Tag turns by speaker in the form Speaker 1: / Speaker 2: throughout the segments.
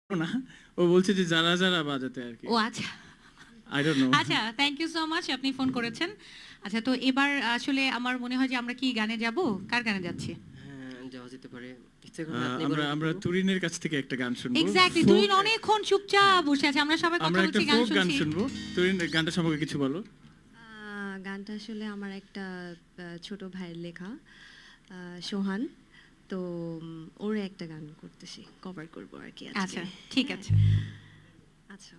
Speaker 1: না, ও বলছে যে যারা যারা বাজাতে আর কি।
Speaker 2: ও আচ্ছা
Speaker 1: আই ডোন্ট নো।
Speaker 2: আচ্ছা, থ্যাংক ইউ সো মাচ, আপনি ফোন করেছেন। আচ্ছা, তো এবার আসলে আমার মনে হয় যে আমরা কি গানে যাব, কার গানে যাচ্ছি?
Speaker 3: হ্যাঁ, যাওয়া যেতে পারে। ইচ্ছা করলে আপনি
Speaker 1: আমরা
Speaker 3: বলেন
Speaker 1: আমরা
Speaker 3: তো।
Speaker 1: তুরিনের কাছ থেকে একটা গান শুনবো।
Speaker 2: এক্স্যাক্টলি,
Speaker 1: Folk-
Speaker 2: তুরিন অনেকক্ষণ চুপচাপ বসে আছে, আমরা সবাই কথা
Speaker 1: আমরা একটা
Speaker 2: বলছি, গান
Speaker 1: ফোক গান
Speaker 2: শুনছি।
Speaker 1: শুনবো। তুরিন গানটা সম্পর্কে কিছু বলো।
Speaker 4: গানটা আসলে আমার একটা ছোট ভাইয়ের লেখা, সোহান। তো ওর একটা গান করতেছি, কভার করবো আর কি আজকে।
Speaker 2: আচ্ছা, ঠিক আছে।
Speaker 4: আচ্ছা।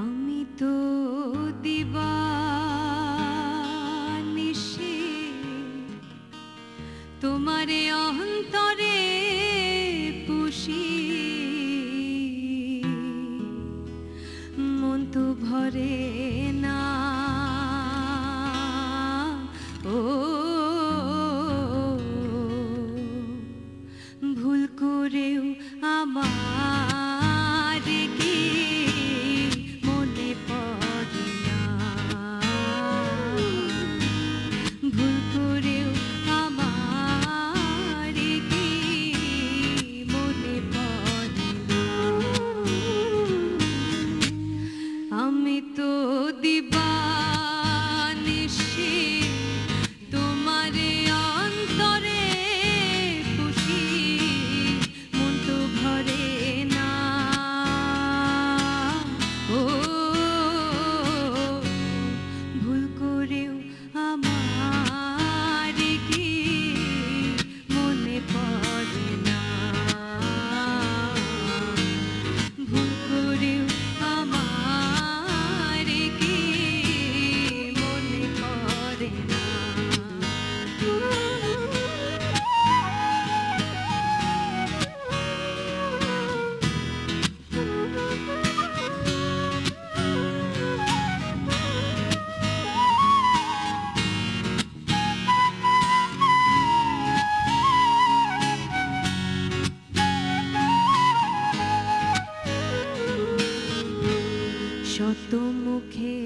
Speaker 4: আমি তো দিবানিশি তোমারে অন্তরে পুষি, মন তো ভরে না ও ভুল করেও আমার কি মনে পড়ে না, ভুল করেও আমার কি মনে পড়ে না। আমি তো দিবানিশি তোমারে অন্তরে পুষি, মন তো ভরে না ও ভুল করেও আমার কি মনে পড়ে না, ভুল করেও আমার কি মনে পড়ে না। শত মুখে